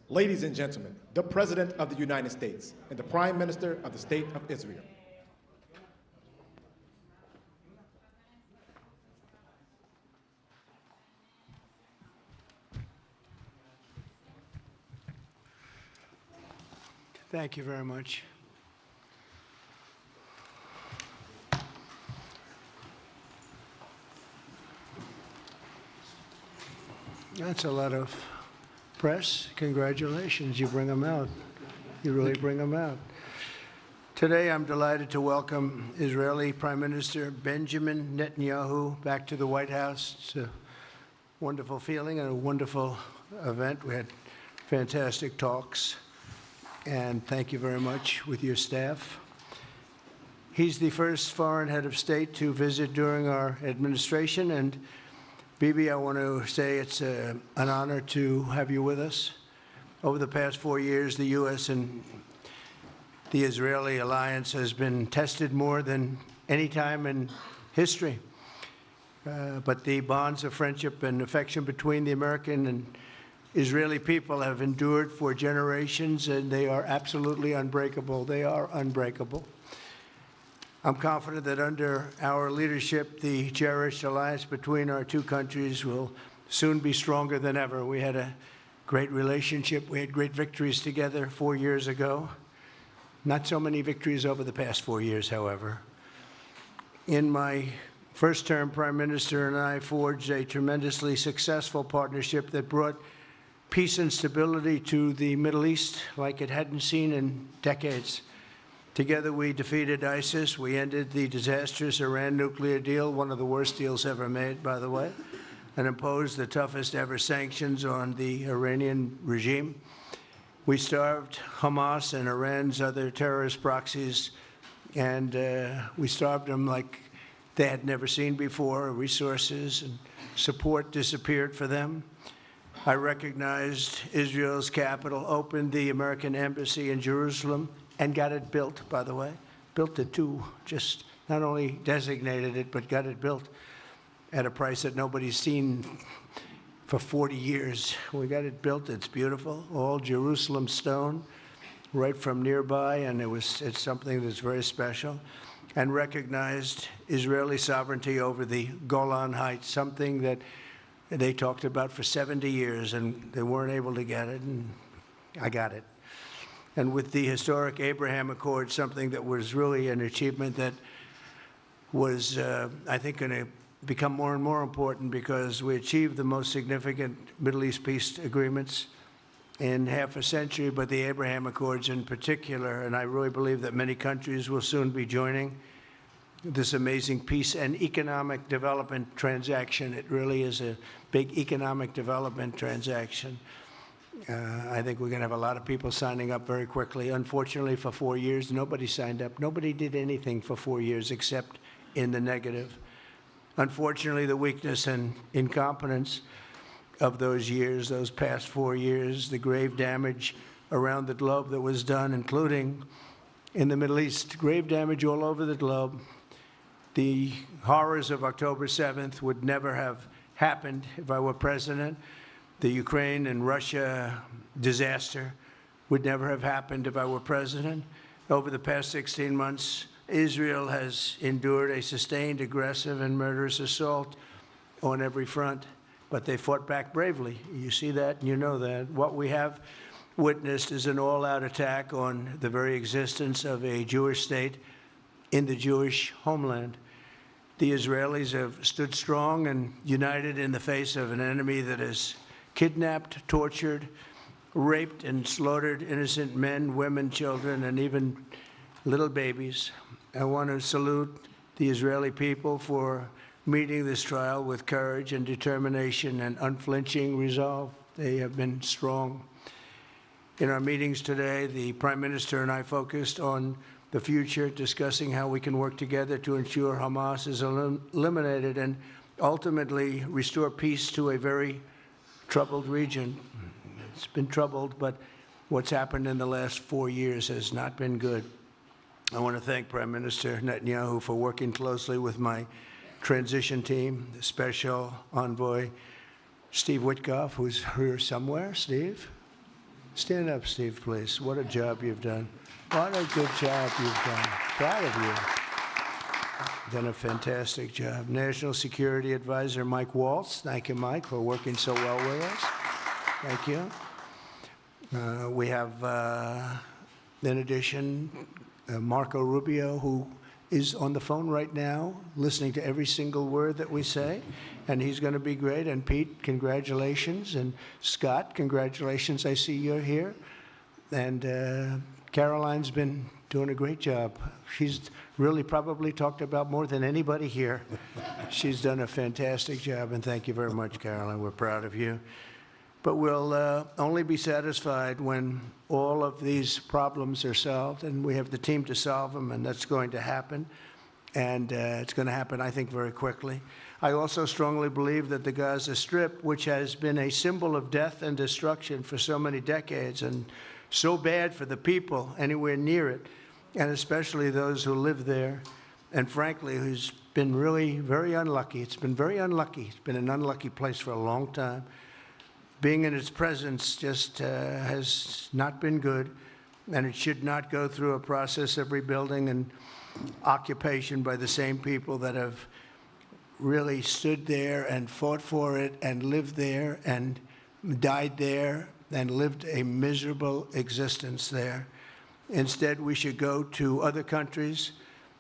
Ladies and gentlemen, the President of the United States and the Prime Minister of the State of Israel. Thank you very much. That's a lot of press. Congratulations, you bring them out. You really bring them out. Today, I'm delighted to welcome Israeli Prime Minister Benjamin Netanyahu back to the White House. It's a wonderful feeling and a wonderful event. We had fantastic talks, and thank you very much with your staff. He's the first foreign head of state to visit during our administration, and Bibi, I want to say it's an honor to have you with us. Over the past 4 years, the U.S. and the Israeli alliance has been tested more than any time in history. But the bonds of friendship and affection between the American and Israeli people have endured for generations, and they are absolutely unbreakable. They are unbreakable. I'm confident that under our leadership, the cherished alliance between our two countries will soon be stronger than ever. We had a great relationship. We had great victories together 4 years ago. Not so many victories over the past 4 years, however. In my first term, Prime Minister and I forged a tremendously successful partnership that brought peace and stability to the Middle East like it hadn't seen in decades. Together, we defeated ISIS. We ended the disastrous Iran nuclear deal, one of the worst deals ever made, by the way, and imposed the toughest ever sanctions on the Iranian regime. We starved Hamas and Iran's other terrorist proxies, and we starved them like they had never seen before. Resources and support disappeared for them. I recognized Israel's capital, opened the American embassy in Jerusalem, and got it built, by the way. Built it too, just not only designated it, but got it built at a price that nobody's seen for 40 years. We got it built, it's beautiful, all Jerusalem stone, right from nearby, and it's something that's very special. And recognized Israeli sovereignty over the Golan Heights, something that they talked about for 70 years, and they weren't able to get it, and I got it. And with the historic Abraham Accord, something that was really an achievement that was, I think, going to become more and more important because we achieved the most significant Middle East peace agreements in half a century, but the Abraham Accords in particular, and I really believe that many countries will soon be joining this amazing peace and economic development transaction. It really is a big economic development transaction. I think we're going to have a lot of people signing up very quickly. Unfortunately, for 4 years, nobody signed up. Nobody did anything for 4 years except in the negative. Unfortunately, the weakness and incompetence of those years, those past 4 years, the grave damage around the globe that was done, including in the Middle East, grave damage all over the globe. The horrors of October 7th would never have happened if I were president. The Ukraine and Russia disaster would never have happened if I were president. Over the past 16 months, Israel has endured a sustained, aggressive, and murderous assault on every front, but they fought back bravely. You see that, and you know that. What we have witnessed is an all-out attack on the very existence of a Jewish state in the Jewish homeland. The Israelis have stood strong and united in the face of an enemy that is kidnapped, tortured, raped, and slaughtered innocent men, women, children, and even little babies. I want to salute the Israeli people for meeting this trial with courage and determination and unflinching resolve. They have been strong. In our meetings today, the Prime Minister and I focused on the future, discussing how we can work together to ensure Hamas is eliminated and ultimately restore peace to a very troubled region. It's been troubled, but what's happened in the last 4 years has not been good. I want to thank Prime Minister Netanyahu for working closely with my transition team, the Special Envoy Steve Witkoff, who's here somewhere. Steve? Stand up, Steve, please. What a job you've done. What a good job you've done. Proud of you. Done a fantastic job. National Security Advisor Mike Waltz. Thank you, Mike, for working so well with us. Thank you. We have, in addition, Marco Rubio, who is on the phone right now, listening to every single word that we say, and he's going to be great. And Pete, congratulations. And Scott, congratulations. I see you're here. And Caroline's been doing a great job. She's really probably talked about more than anybody here. She's done a fantastic job, and thank you very much, Caroline. We're proud of you. But we'll only be satisfied when all of these problems are solved, and we have the team to solve them, and that's going to happen. And it's going to happen, I think, very quickly. I also strongly believe that the Gaza Strip, which has been a symbol of death and destruction for so many decades, and so bad for the people anywhere near it, and especially those who live there, and frankly, who's been really very unlucky. It's been very unlucky. It's been an unlucky place for a long time. Being in its presence just has not been good, and it should not go through a process of rebuilding and occupation by the same people that have really stood there and fought for it and lived there and died there and lived a miserable existence there. Instead, we should go to other countries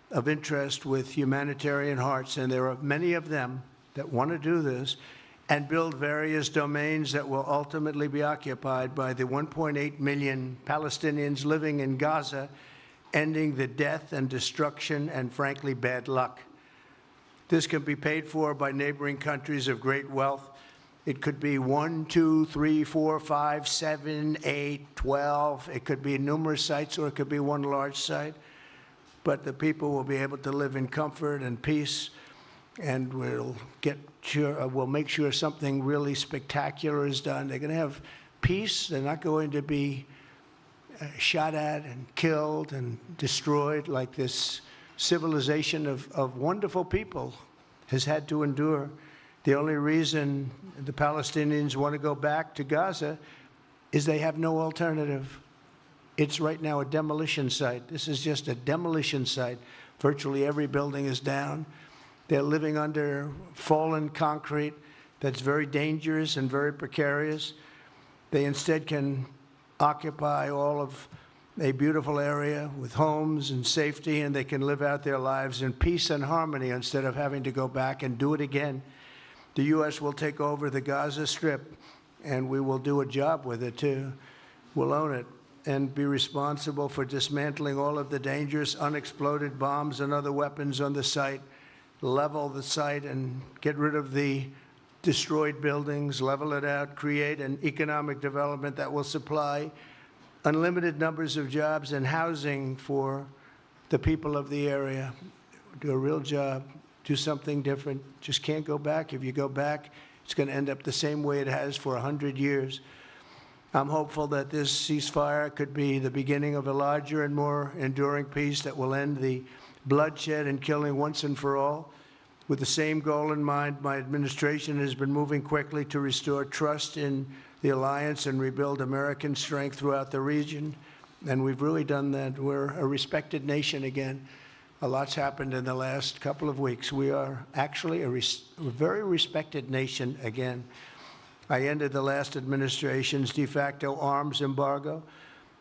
of interest with humanitarian hearts, and there are many of them that want to do this, and build various domains that will ultimately be occupied by the 1.8 million Palestinians living in Gaza, ending the death and destruction and, frankly, bad luck. This can be paid for by neighboring countries of great wealth. It could be 1, 2, 3, 4, 5, 7, 8, 12. It could be numerous sites, or it could be one large site. But the people will be able to live in comfort and peace, and we'll make sure something really spectacular is done. They're going to have peace. They're not going to be shot at and killed and destroyed like this civilization of wonderful people has had to endure. The only reason the Palestinians want to go back to Gaza is they have no alternative. It's right now a demolition site. This is just a demolition site. Virtually every building is down. They're living under fallen concrete that's very dangerous and very precarious. They instead can occupy all of a beautiful area with homes and safety, and they can live out their lives in peace and harmony instead of having to go back and do it again. The U.S. will take over the Gaza Strip, and we will do a job with it, too. We'll own it and be responsible for dismantling all of the dangerous unexploded bombs and other weapons on the site, level the site and get rid of the destroyed buildings, level it out, create an economic development that will supply unlimited numbers of jobs and housing for the people of the area. Do a real job. Do something different. Just can't go back. If you go back, it's going to end up the same way it has for 100 years. I'm hopeful that this ceasefire could be the beginning of a larger and more enduring peace that will end the bloodshed and killing once and for all. With the same goal in mind, my administration has been moving quickly to restore trust in the alliance and rebuild American strength throughout the region. And we've really done that. We're a respected nation again. A lot's happened in the last couple of weeks. We are actually a very respected nation again. I ended the last administration's de facto arms embargo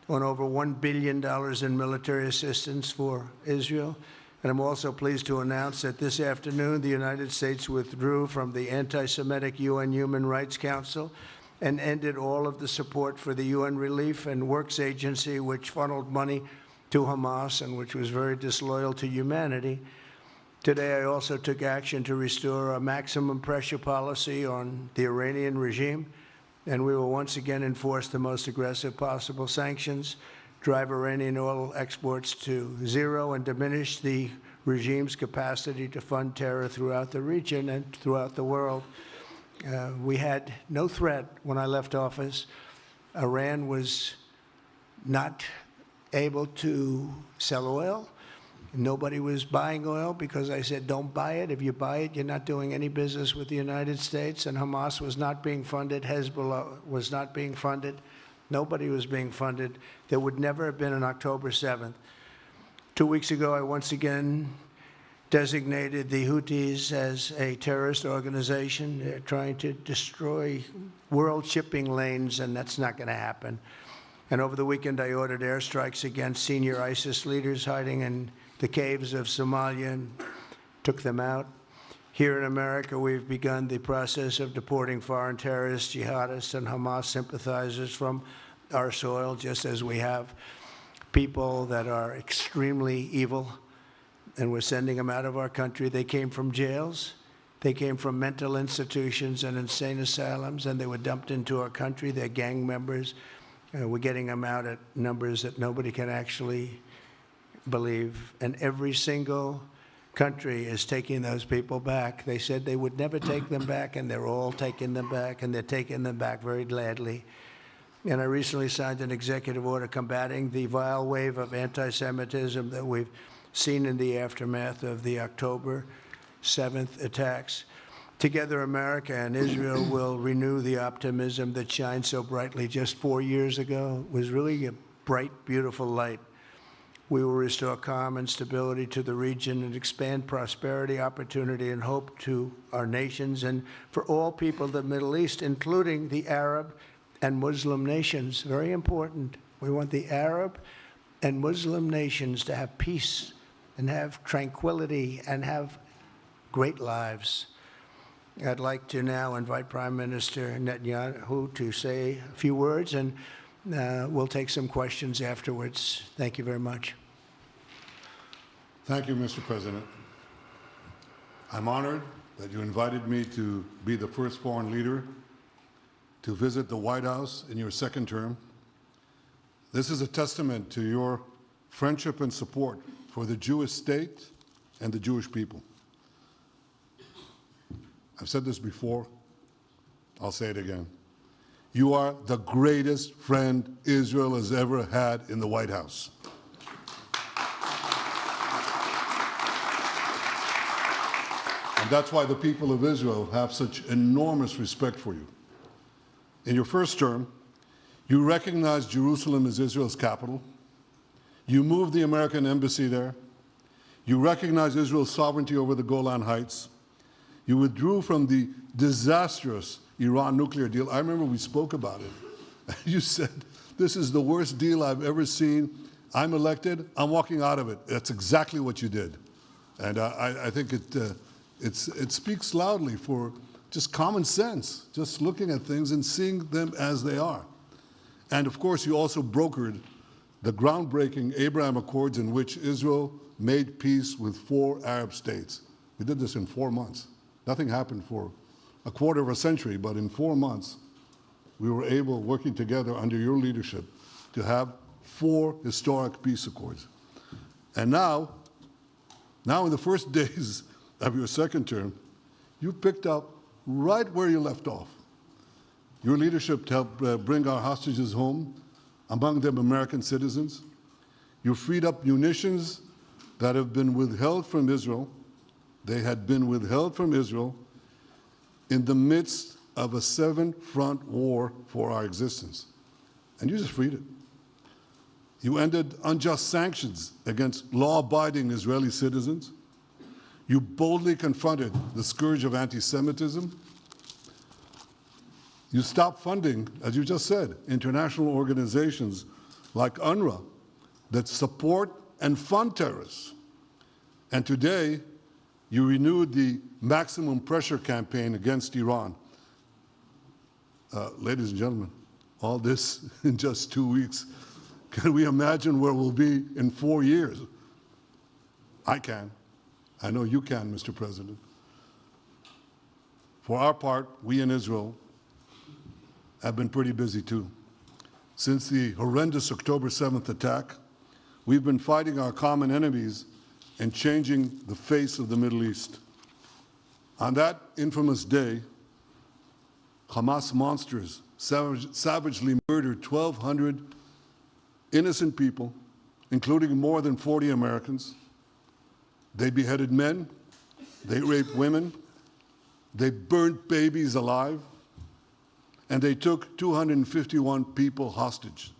on over $1 billion in military assistance for Israel. And I'm also pleased to announce that this afternoon, the United States withdrew from the anti-Semitic UN Human Rights Council and ended all of the support for the UN Relief and Works Agency, which funneled money to Hamas and which was very disloyal to humanity. Today, I also took action to restore a maximum pressure policy on the Iranian regime, and we will once again enforce the most aggressive possible sanctions, drive Iranian oil exports to zero, and diminish the regime's capacity to fund terror throughout the region and throughout the world. We had no threat when I left office. Iran was not able to sell oil. Nobody was buying oil because I said, don't buy it. If you buy it, you're not doing any business with the United States. And Hamas was not being funded. Hezbollah was not being funded. Nobody was being funded. There would never have been an October 7th. 2 weeks ago, I once again designated the Houthis as a terrorist organization. They're trying to destroy world shipping lanes, and that's not going to happen. And over the weekend, I ordered airstrikes against senior ISIS leaders hiding in the caves of Somalia and took them out. Here in America, we've begun the process of deporting foreign terrorists, jihadists, and Hamas sympathizers from our soil, just as we have people that are extremely evil, and we're sending them out of our country. They came from jails. They came from mental institutions and insane asylums, and they were dumped into our country. They're gang members. We're getting them out at numbers that nobody can actually believe. And every single country is taking those people back. They said they would never take them back, and they're all taking them back, and they're taking them back very gladly. And I recently signed an executive order combating the vile wave of anti-Semitism that we've seen in the aftermath of the October 7th attacks. Together, America and Israel will renew the optimism that shined so brightly just 4 years ago. It was really a bright, beautiful light. We will restore calm and stability to the region and expand prosperity, opportunity, and hope to our nations and for all people of the Middle East, including the Arab and Muslim nations. Very important. We want the Arab and Muslim nations to have peace and have tranquility and have great lives. I'd like to now invite Prime Minister Netanyahu to say a few words, and we'll take some questions afterwards. Thank you very much. Thank you, Mr. President. I'm honored that you invited me to be the first foreign leader to visit the White House in your second term. This is a testament to your friendship and support for the Jewish state and the Jewish people. I've said this before, I'll say it again. You are the greatest friend Israel has ever had in the White House. And that's why the people of Israel have such enormous respect for you. In your first term, you recognized Jerusalem as Israel's capital. You moved the American embassy there. You recognized Israel's sovereignty over the Golan Heights. You withdrew from the disastrous Iran nuclear deal. I remember we spoke about it. You said, this is the worst deal I've ever seen. I'm elected, I'm walking out of it. That's exactly what you did. And I think it speaks loudly for just common sense, just looking at things and seeing them as they are. And of course, you also brokered the groundbreaking Abraham Accords in which Israel made peace with 4 Arab states. We did this in 4 months. Nothing happened for a quarter of a century, but in 4 months, we were able, working together under your leadership, to have 4 historic peace accords. And now in the first days of your second term, you picked up right where you left off. Your leadership helped bring our hostages home, among them American citizens. You freed up munitions that have been withheld from Israel. They had been withheld from Israel in the midst of a 7-front war for our existence. And you just freed it. You ended unjust sanctions against law-abiding Israeli citizens. You boldly confronted the scourge of anti-Semitism. You stopped funding, as you just said, international organizations like UNRWA that support and fund terrorists. And today, you renewed the maximum pressure campaign against Iran. Ladies and gentlemen, all this in just 2 weeks. Can we imagine where we'll be in 4 years? I can. I know you can, Mr. President. For our part, we in Israel have been pretty busy too. Since the horrendous October 7th attack, we've been fighting our common enemies and changing the face of the Middle East. On that infamous day, Hamas monsters savagely murdered 1,200 innocent people, including more than 40 Americans. They beheaded men, they raped women, they burnt babies alive, and they took 251 people hostage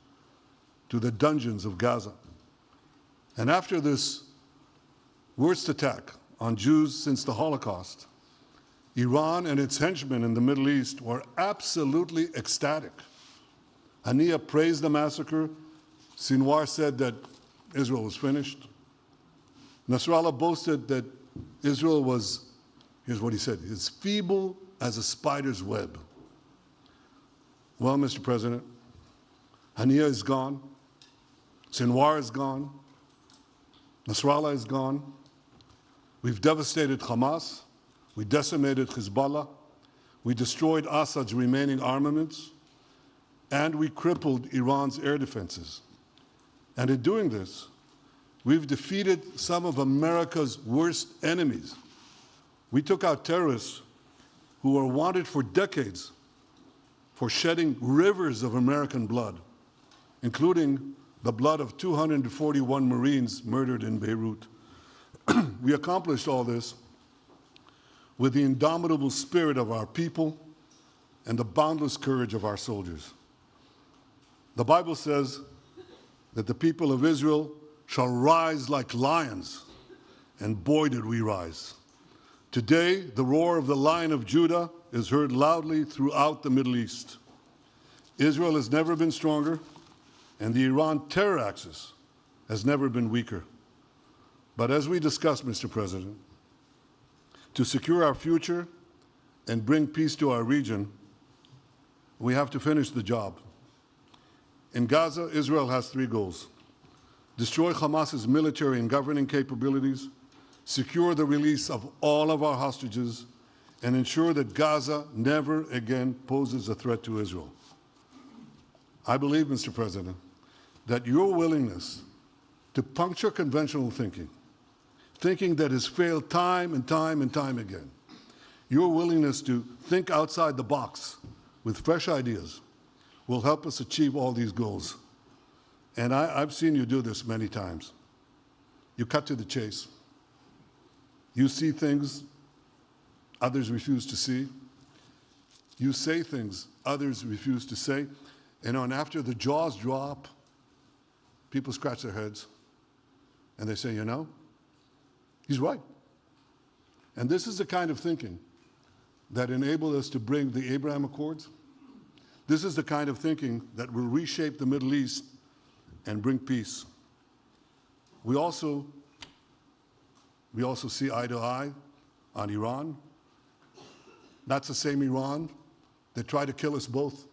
to the dungeons of Gaza. And after this worst attack on Jews since the Holocaust, Iran and its henchmen in the Middle East were absolutely ecstatic. Haniya praised the massacre. Sinwar said that Israel was finished. Nasrallah boasted that Israel was, here's what he said, as feeble as a spider's web. Well, Mr. President, Haniya is gone. Sinwar is gone. Nasrallah is gone. We've devastated Hamas. We decimated Hezbollah. We destroyed Assad's remaining armaments. And we crippled Iran's air defenses. And in doing this, we've defeated some of America's worst enemies. We took out terrorists who were wanted for decades for shedding rivers of American blood, including the blood of 241 Marines murdered in Beirut. We accomplished all this with the indomitable spirit of our people and the boundless courage of our soldiers. The Bible says that the people of Israel shall rise like lions, and boy did we rise. Today, the roar of the Lion of Judah is heard loudly throughout the Middle East. Israel has never been stronger, and the Iran terror axis has never been weaker. But as we discussed, Mr. President, to secure our future and bring peace to our region, we have to finish the job. In Gaza, Israel has three goals: destroy Hamas's military and governing capabilities, secure the release of all of our hostages, and ensure that Gaza never again poses a threat to Israel. I believe, Mr. President, that your willingness to puncture conventional thinking that has failed time and time and time again, your willingness to think outside the box with fresh ideas will help us achieve all these goals. And I've seen you do this many times. You cut to the chase. You see things others refuse to see. You say things others refuse to say. And after the jaws drop, people scratch their heads and they say, you know, he's right. And this is the kind of thinking that enabled us to bring the Abraham Accords. This is the kind of thinking that will reshape the Middle East and bring peace. We also see eye to eye on Iran. That's the same Iran that tried to kill us both.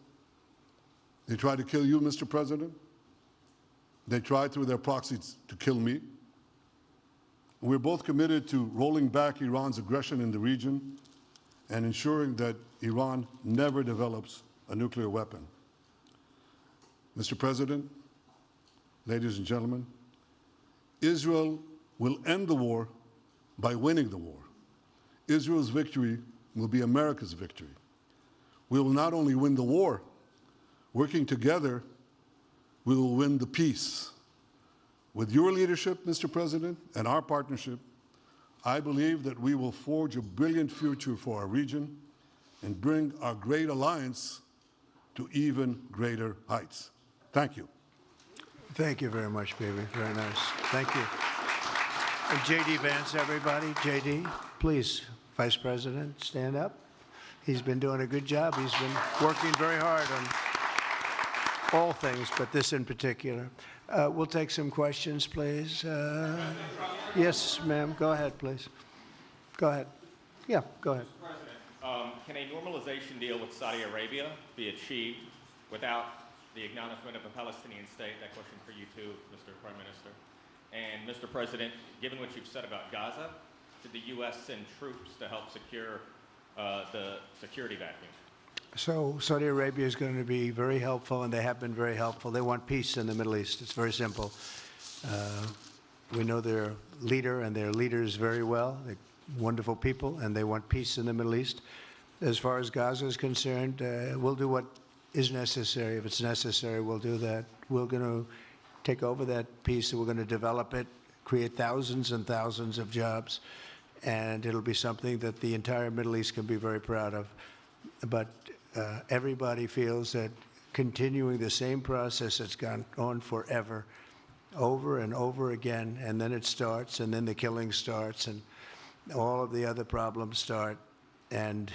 They tried to kill you, Mr. President. They tried through their proxies to kill me. We're both committed to rolling back Iran's aggression in the region and ensuring that Iran never develops a nuclear weapon. Mr. President, ladies and gentlemen, Israel will end the war by winning the war. Israel's victory will be America's victory. We will not only win the war, working together, we will win the peace. With your leadership, Mr. President, and our partnership, I believe that we will forge a brilliant future for our region and bring our great alliance to even greater heights. Thank you. Thank you very much, baby. Very nice. Thank you. And J.D. Vance, everybody. J.D., please, Vice President, stand up. He's been doing a good job. He's been working very hard on all things, but this in particular. We'll take some questions, please. Yes, ma'am. Go ahead, please. Go ahead. Yeah, go ahead. Mr. President, can a normalization deal with Saudi Arabia be achieved without the acknowledgement of a Palestinian state? That question for you too, Mr. Prime Minister. And Mr. President, given what you've said about Gaza, did the U.S. send troops to help secure the security vacuum? So Saudi Arabia is going to be very helpful, and they have been very helpful. They want peace in the Middle East. It's very simple. We know their leader and their leaders very well. They're wonderful people, and they want peace in the Middle East. As far as Gaza is concerned, we'll do what is necessary. If it's necessary, we'll do that. We're going to take over that piece, and we're going to develop it, create thousands and thousands of jobs, and it'll be something that the entire Middle East can be very proud of. But everybody feels that continuing the same process that's gone on forever, over and over again, and then it starts, and then the killing starts, and all of the other problems start, and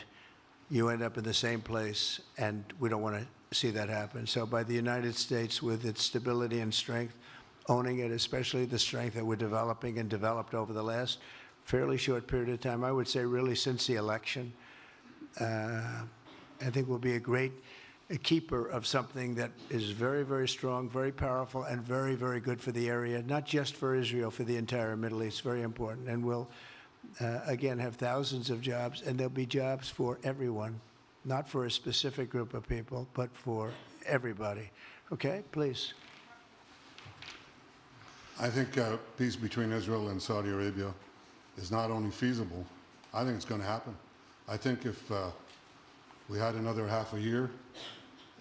you end up in the same place, and we don't want to see that happen. So by the United States, with its stability and strength, owning it, especially the strength that we're developing and developed over the last fairly short period of time, I would say really since the election, I think we'll be a keeper of something that is very, very strong, very powerful, and very, very good for the area, not just for Israel, for the entire Middle East, very important. And we'll, again, have thousands of jobs, and there'll be jobs for everyone, not for a specific group of people, but for everybody. Okay, please. I think peace between Israel and Saudi Arabia is not only feasible, I think it's going to happen. I think if we had another half a year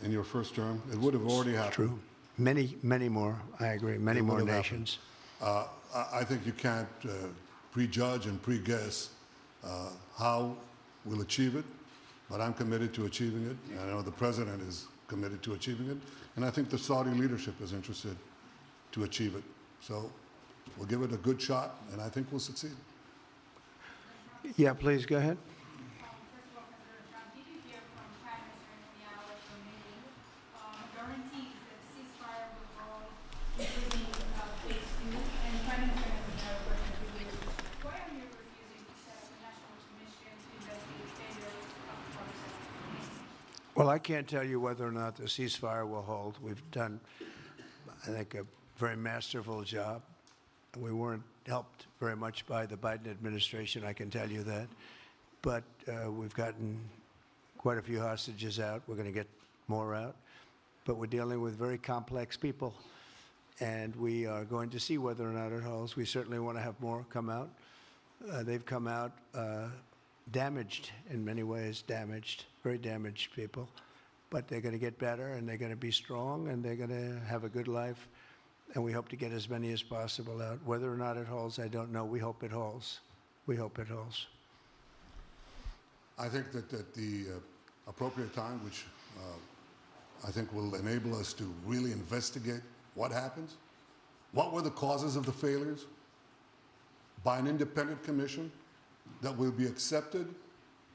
in your first term, it would have already happened. True. Many, many more, I agree, many more nations. I think you can't prejudge and pre-guess how we'll achieve it, but I'm committed to achieving it. And I know the President is committed to achieving it, and I think the Saudi leadership is interested to achieve it. So we'll give it a good shot, and I think we'll succeed. Yeah, please, go ahead. First of all, President Trump, did you hear from Prime Minister Netanyahu at your meeting guarantees that ceasefire will hold, including phase 2? And Prime Minister Netanyahu, question to you, why are you refusing to set up a national commission to investigate failures of the Well, I can't tell you whether or not the ceasefire will hold. We've done, I think, a very masterful job. We weren't helped very much by the Biden administration, I can tell you that. But we've gotten quite a few hostages out. We're going to get more out. But we're dealing with very complex people. And we are going to see whether or not it holds. We certainly want to have more come out. They've come out damaged in many ways, very damaged people. But they're going to get better, and they're going to be strong, and they're going to have a good life. And we hope to get as many as possible out. Whether or not it holds, I don't know. We hope it holds. We hope it holds. I think that at the appropriate time, which I think will enable us to really investigate what happens, what were the causes of the failures, by an independent commission that will be accepted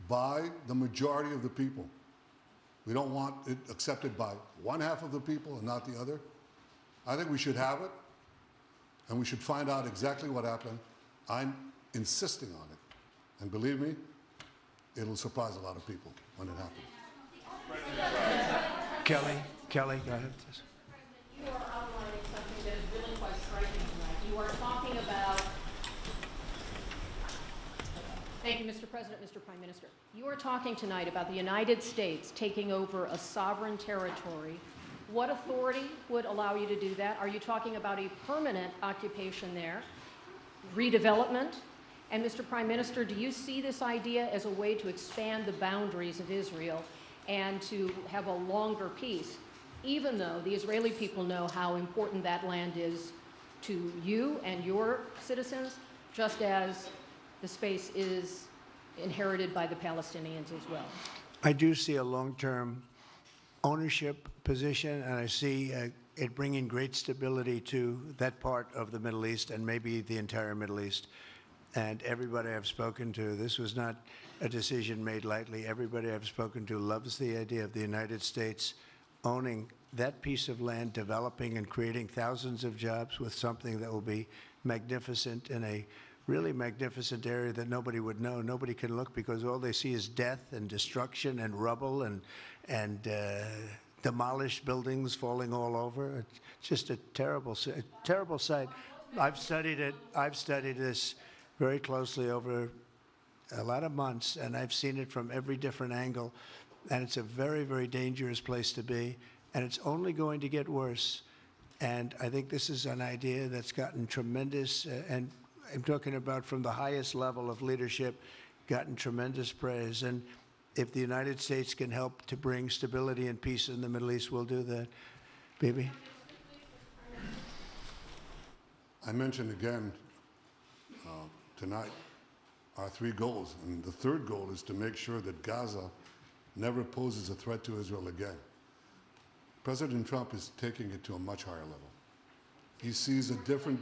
by the majority of the people. We don't want it accepted by one half of the people and not the other. I think we should have it, and we should find out exactly what happened. I'm insisting on it. And believe me, it'll surprise a lot of people when it happens. Kelly, go ahead. You are outlining something that is really quite striking tonight. You are talking about... Thank you, Mr. President, Mr. Prime Minister. You are talking tonight about the United States taking over a sovereign territory. What authority would allow you to do that? Are you talking about a permanent occupation there, redevelopment? And Mr. Prime Minister, do you see this idea as a way to expand the boundaries of Israel and to have a longer peace, even though the Israeli people know how important that land is to you and your citizens, just as the space is inherited by the Palestinians as well? I do see a long-term ownership position, and I see it bringing great stability to that part of the Middle East and maybe the entire Middle East. And everybody I've spoken to, this was not a decision made lightly. Everybody I've spoken to loves the idea of the United States owning that piece of land, developing and creating thousands of jobs with something that will be magnificent in a really magnificent area that nobody would know. Nobody can look because all they see is death and destruction and rubble and demolished buildings falling all over. It's just a terrible sight. I've studied it. I've studied this very closely over a lot of months, and I've seen it from every different angle. And it's a very, very dangerous place to be, and it's only going to get worse. And I think this is an idea that's gotten tremendous, and I'm talking about from the highest level of leadership, gotten tremendous praise. And if the United States can help to bring stability and peace in the Middle East, we'll do that. Bibi? I mentioned again tonight our 3 goals, and the third goal is to make sure that Gaza never poses a threat to Israel again. President Trump is taking it to a much higher level. He sees a different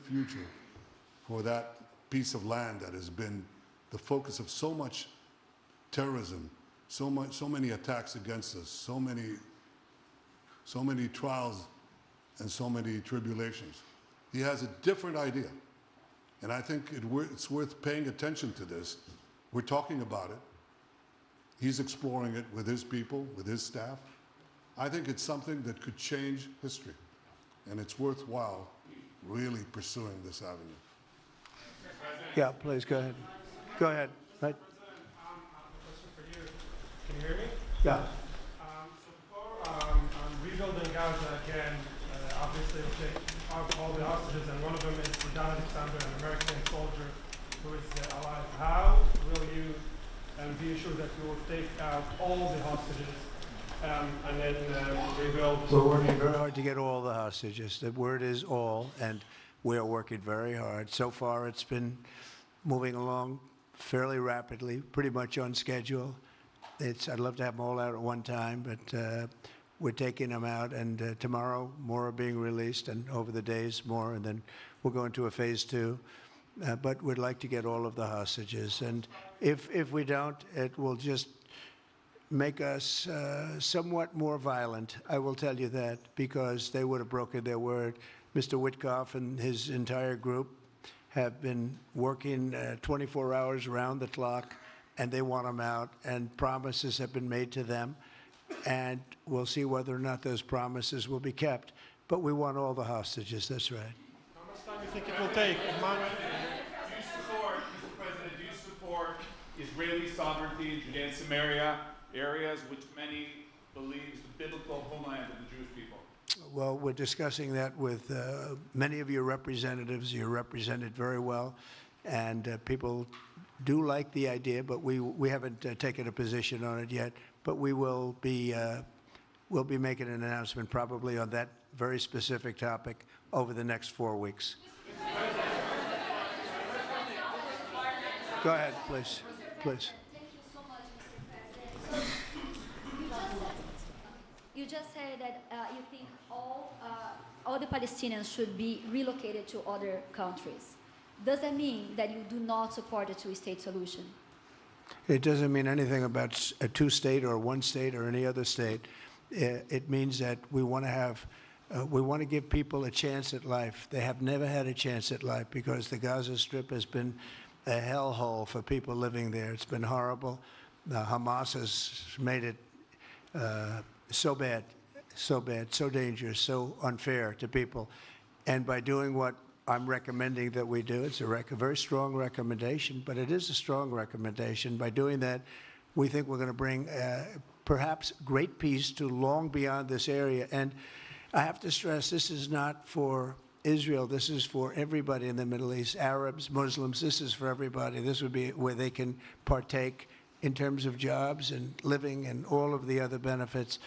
future for that piece of land that has been the focus of so much terrorism, so many attacks against us, so many trials and so many tribulations. He has a different idea. And I think it's worth paying attention to this. We're talking about it. He's exploring it with his people, with his staff. I think it's something that could change history. And it's worthwhile really pursuing this avenue. Yeah, please, go ahead. Go ahead. Right. President, I have a question for you. Can you hear me? Yeah. So before rebuilding Gaza again, obviously we'll take out all the hostages, and one of them is Don Alexander, an American soldier who is alive. How will you be assured that you will take out all the hostages and then rebuild? We're working very hard to get all the hostages. The word is all, and we are working very hard. So far, it's been moving along fairly rapidly, pretty much on schedule. I'd love to have them all out at one time, but we're taking them out, and tomorrow more are being released, and over the days more, and then we'll go into a phase 2. But we'd like to get all of the hostages, and if we don't, it will just make us somewhat more violent. I will tell you that, because they would have broken their word. Mr. Witkoff and his entire group have been working 24 hours around the clock, and they want them out, and promises have been made to them, and we'll see whether or not those promises will be kept. But we want all the hostages, that's right. How much time do you think it will take? Do you support, Mr. President, do you support Israeli sovereignty in Judea and Samaria, areas which many believe is the biblical homeland of the Jewish people? Well, we're discussing that with many of your representatives. You're represented very well, and people do like the idea, but we haven't taken a position on it yet. But we will be we'll be making an announcement probably on that very specific topic over the next 4 weeks. Go ahead, please. Please. Thank you so much, Mr. President. You just said that you think all the Palestinians should be relocated to other countries. Does that mean that you do not support a two-state solution? It doesn't mean anything about a two-state or one state or any other state. It means that we want to have, we want to give people a chance at life. They have never had a chance at life because the Gaza Strip has been a hellhole for people living there. It's been horrible. Hamas has made it so bad, so dangerous, so unfair to people. And by doing what I'm recommending that we do, it's a very strong recommendation, but it is a strong recommendation. By doing that, we think we're going to bring perhaps great peace to long beyond this area. And I have to stress, this is not for Israel. This is for everybody in the Middle East, Arabs, Muslims. This is for everybody. This would be where they can partake in terms of jobs and living and all of the other benefits.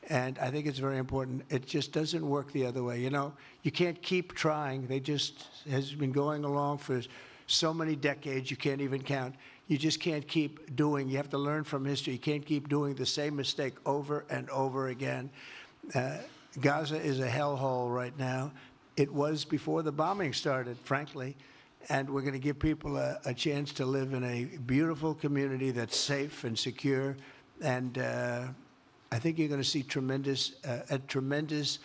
And I think it's very important. It just doesn't work the other way. You know, you can't keep trying. They just has been going along for so many decades, you can't even count. You just can't keep doing. You have to learn from history. You can't keep doing the same mistake over and over again. Gaza is a hellhole right now. It was before the bombing started, frankly. And we're going to give people a chance to live in a beautiful community that's safe and secure. And I think you're going to see a tremendous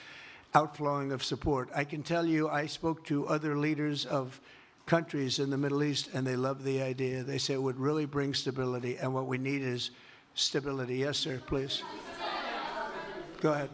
outflowing of support. I can tell you, I spoke to other leaders of countries in the Middle East, and they love the idea. They say it would really bring stability, and what we need is stability. Yes, sir, please. Go ahead.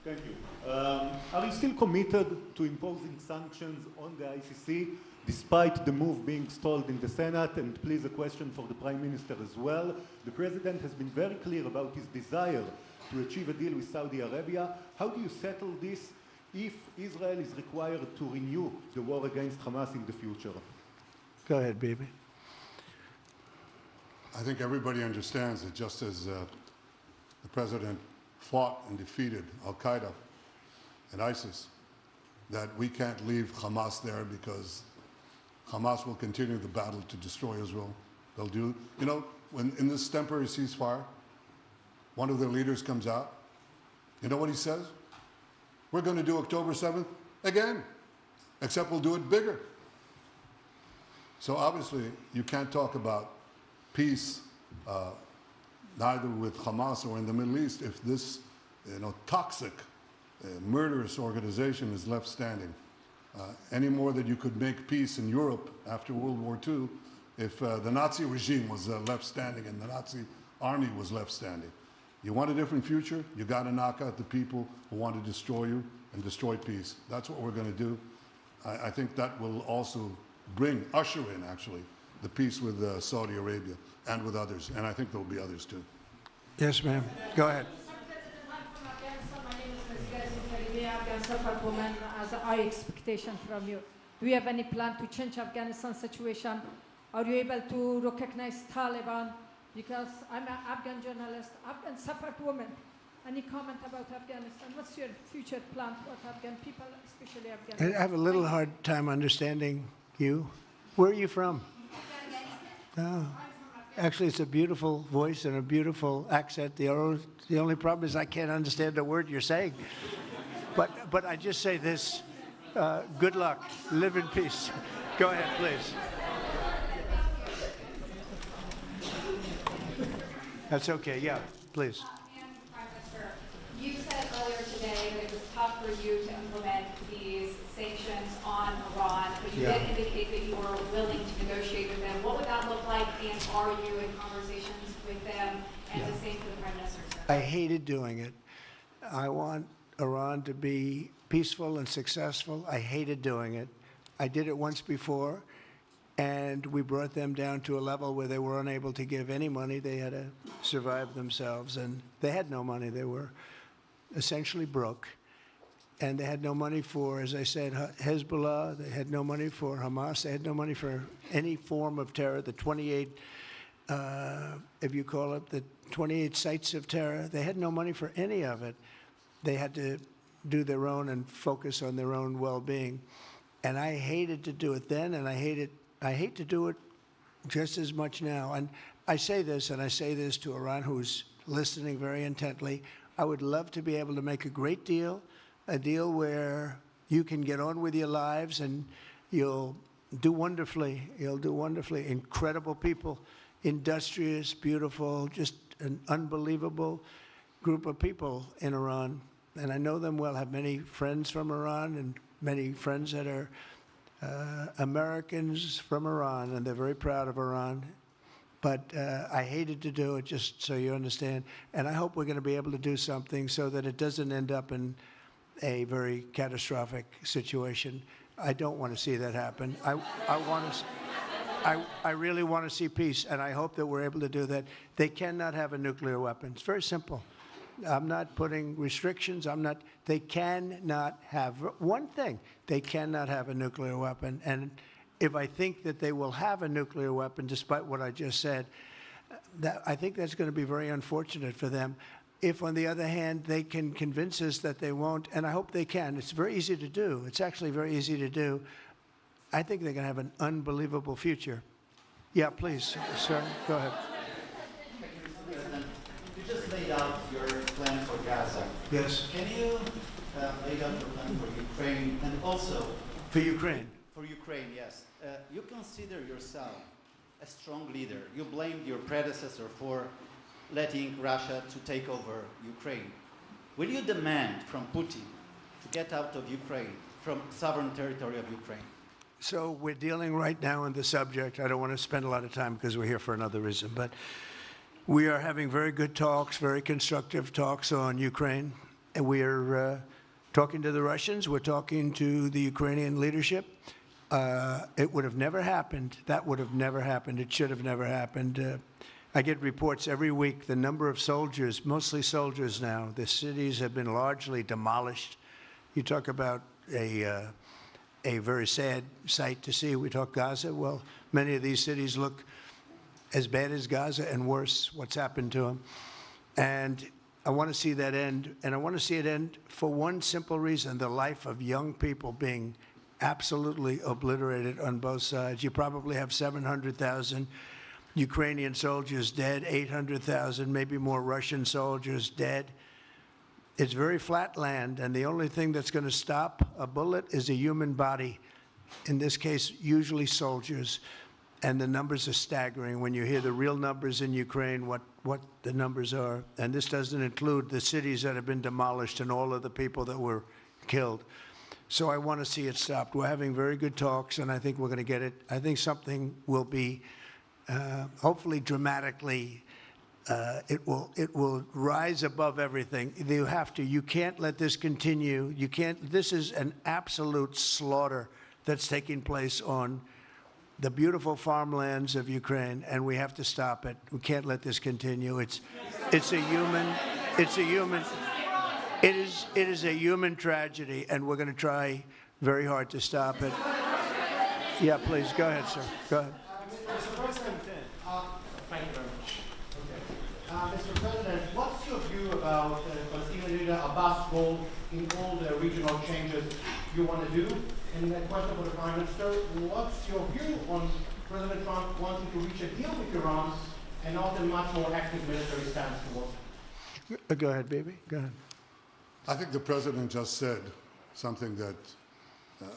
Thank you. Are you still committed to imposing sanctions on the ICC, despite the move being stalled in the Senate? And please, a question for the Prime Minister as well. The President has been very clear about his desire to achieve a deal with Saudi Arabia. How do you settle this if Israel is required to renew the war against Hamas in the future? Go ahead, Bibi. I think everybody understands that just as the President fought and defeated Al-Qaeda and ISIS, that we can't leave Hamas there because Hamas will continue the battle to destroy Israel. They'll do, you know, when in this temporary ceasefire, one of their leaders comes out, you know what he says? We're going to do October 7th again, except we'll do it bigger. So obviously, you can't talk about peace neither with Hamas or in the Middle East if this toxic, murderous organization is left standing. Any more than you could make peace in Europe after World War II if the Nazi regime was left standing and the Nazi army was left standing. You want a different future? You got to knock out the people who want to destroy you and destroy peace. That's what we're going to do. I think that will also usher in, actually, the peace with Saudi Arabia and with others. And I think there will be others, too. Yes, ma'am. Go ahead. As a high expectation from you. Do you have any plan to change Afghanistan situation? Are you able to recognize Taliban? Because I'm an Afghan journalist, Afghan suffered woman. Any comment about Afghanistan? What's your future plan for Afghan people, especially Afghanistan? I have a little hard time understanding you. Where are you from? Oh. Actually, it's a beautiful voice and a beautiful accent. The only problem is I can't understand a word you're saying. But I just say this, good luck, live in peace. Go ahead, please. That's okay, yeah, please. Prime Minister, you said earlier today that it was tough for you to implement these sanctions on Iran, but you did indicate that you were willing to negotiate with them. What would that look like, and are you in conversations with them? And the same for the Prime Minister, sir. I hated doing it. I want Iran to be peaceful and successful. I hated doing it. I did it once before, and we brought them down to a level where they were unable to give any money. They had to survive themselves, and they had no money. They were essentially broke, and they had no money for, as I said, Hezbollah. They had no money for Hamas. They had no money for any form of terror. The 28, if you call it, the 28 sites of terror, they had no money for any of it. They had to do their own and focus on their own well-being. And I hated to do it then, and I hate to do it just as much now. And I say this, and I say this to Iran, who's listening very intently. I would love to be able to make a great deal, a deal where you can get on with your lives and you'll do wonderfully. You'll do wonderfully. Incredible people, industrious, beautiful, just an unbelievable group of people in Iran. And I know them well, have many friends from Iran and many friends that are Americans from Iran, and they're very proud of Iran. But I hated to do it, just so you understand. And I hope we're going to be able to do something so that it doesn't end up in a very catastrophic situation. I don't want to see that happen. I really want to see peace, and I hope that we're able to do that. They cannot have a nuclear weapon. It's very simple. I'm not putting restrictions. They cannot have one thing. They cannot have a nuclear weapon. And if I think that they will have a nuclear weapon, despite what I just said, I think that's going to be very unfortunate for them. If, on the other hand, they can convince us that they won't, and I hope they can. It's very easy to do. It's actually very easy to do. I think they're going to have an unbelievable future. Yeah, please, sir, go ahead. You just laid out your plan for Gaza. Yes. Can you lay out your plan for Ukraine and also... For Ukraine? For Ukraine, yes. You consider yourself a strong leader. You blamed your predecessor for letting Russia to take over Ukraine. Will you demand from Putin to get out of Ukraine, from sovereign territory of Ukraine? So we're dealing right now on the subject. I don't want to spend a lot of time because we're here for another reason, but we are having very good talks, very constructive talks on Ukraine. And we are talking to the Russians. We're talking to the Ukrainian leadership. It would have never happened. That would have never happened. It should have never happened. I get reports every week, the number of soldiers, mostly soldiers now. The cities have been largely demolished. You talk about a very sad sight to see. We talk Gaza. Well, many of these cities look as bad as Gaza and worse, what's happened to them. And I want to see that end. And I want to see it end for one simple reason, the life of young people being absolutely obliterated on both sides. You probably have 700,000 Ukrainian soldiers dead, 800,000, maybe more Russian soldiers dead. It's very flat land, and the only thing that's going to stop a bullet is a human body, in this case, usually soldiers. And the numbers are staggering when you hear the real numbers in Ukraine, what the numbers are. And this doesn't include the cities that have been demolished and all of the people that were killed. So I want to see it stopped. We're having very good talks, and I think we're going to get it. I think something will be, hopefully dramatically, it will rise above everything. You can't let this continue. You can't, this is an absolute slaughter that's taking place on the beautiful farmlands of Ukraine, and we have to stop it. We can't let this continue. It is a human tragedy, and we're going to try very hard to stop it. Yeah, please, go ahead, sir. Go ahead. Mr. President, thank you very much. Okay. Mr. President, what's your view about Palestinian leader Abbas' role in all the regional changes you want to do? And a question for the Prime Minister, what's your view on President Trump wanting to reach a deal with Iran and not a much more active military stance towards it? Go ahead, baby. Go ahead. I think the President just said something that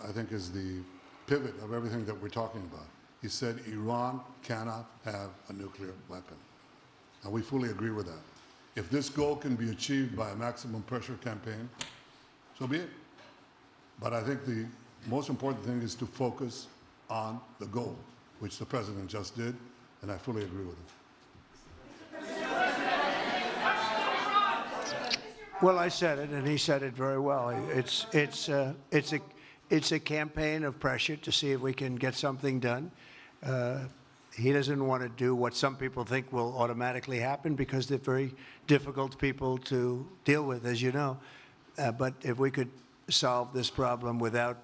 I think is the pivot of everything that we're talking about. He said Iran cannot have a nuclear weapon. And we fully agree with that. If this goal can be achieved by a maximum pressure campaign, so be it. But I think the most important thing is to focus on the goal, which the President just did, and I fully agree with him. Well, I said it, and he said it very well. It's a campaign of pressure to see if we can get something done. He doesn't want to do what some people think will automatically happen because they're very difficult people to deal with, as you know. But if we could solve this problem without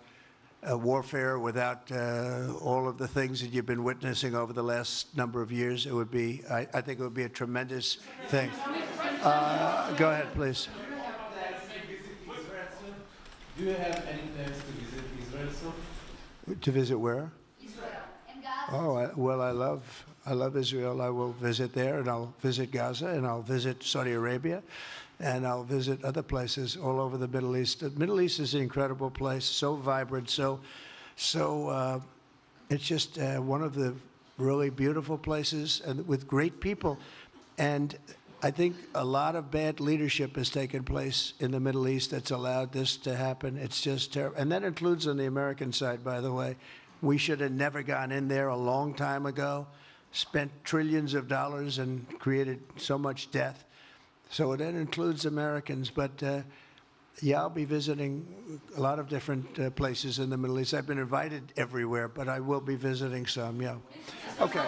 warfare, without all of the things that you've been witnessing over the last number of years, it would be, I think it would be a tremendous thing. Go ahead, please. Do you have any plans to visit Israel soon? To visit where? Israel and Gaza. Oh, well, I love Israel. I will visit there, and I'll visit Gaza, and I'll visit Saudi Arabia, and I'll visit other places all over the Middle East. The Middle East is an incredible place, so vibrant, so it's just one of the really beautiful places and with great people. And I think a lot of bad leadership has taken place in the Middle East that's allowed this to happen. It's just terrible. And that includes on the American side, by the way. We should have never gone in there a long time ago, spent trillions of dollars and created so much death. So that includes Americans. But yeah, I'll be visiting a lot of different places in the Middle East. I've been invited everywhere, but I will be visiting some, yeah. Okay.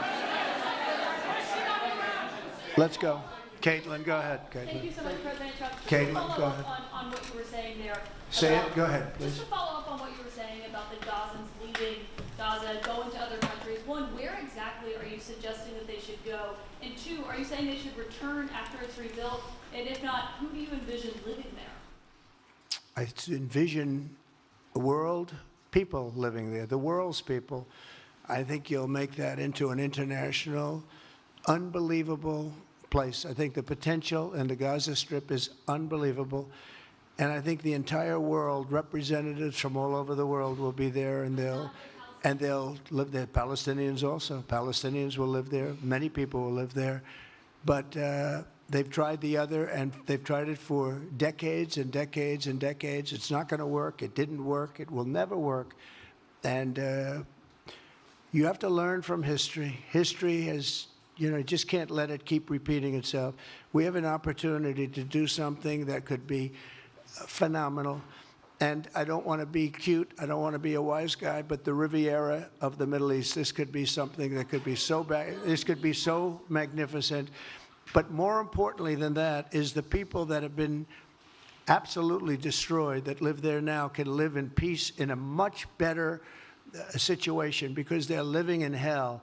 Let's go. Caitlin, go ahead. Caitlin. Thank you so much, President Trump. Just Caitlin, to follow go up ahead. on what you were saying there. Say it. Go ahead, please. Just to follow up on what you were saying about the Gazans leaving Gaza, going to other countries. One, where exactly are you suggesting that they should go? And two, are you saying they should return after it's rebuilt? And if not, who do you envision living there? I envision the world, people living there, the world's people. I think you'll make that into an international, unbelievable place. I think the potential in the Gaza Strip is unbelievable. And I think the entire world, representatives from all over the world will be there, and they'll live there. Palestinians also. Palestinians will live there. Many people will live there. But they've tried the other, and they've tried it for decades and decades and decades. It's not going to work. It didn't work. It will never work. And you have to learn from history. History has, you just can't let it keep repeating itself. We have an opportunity to do something that could be phenomenal. And I don't want to be cute. I don't want to be a wise guy, but the Riviera of the Middle East, this could be something that could be so this could be so magnificent. But more importantly than that is the people that have been absolutely destroyed that live there now can live in peace in a much better situation because they're living in hell.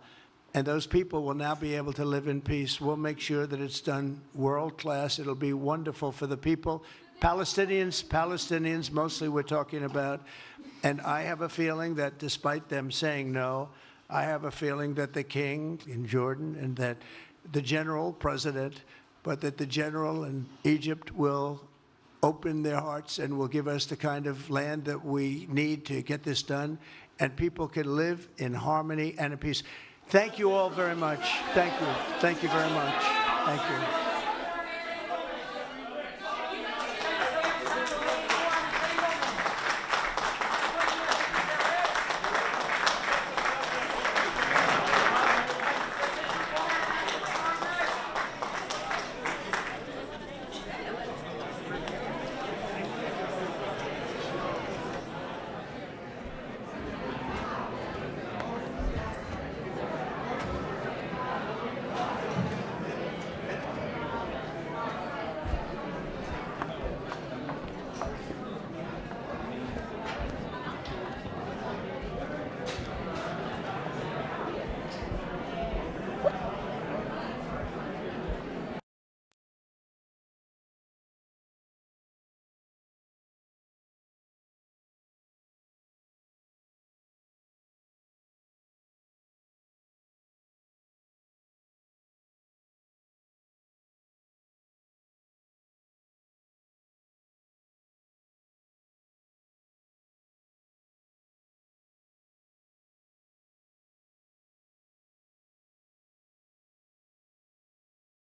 And those people will now be able to live in peace. We'll make sure that it's done world class. It'll be wonderful for the people. Palestinians mostly we're talking about. And I have a feeling that despite them saying no, I have a feeling that the king in Jordan and that the general president, but that the general in Egypt will open their hearts and will give us the kind of land that we need to get this done, and people can live in harmony and in peace. Thank you all very much. Thank you. Thank you very much. Thank you.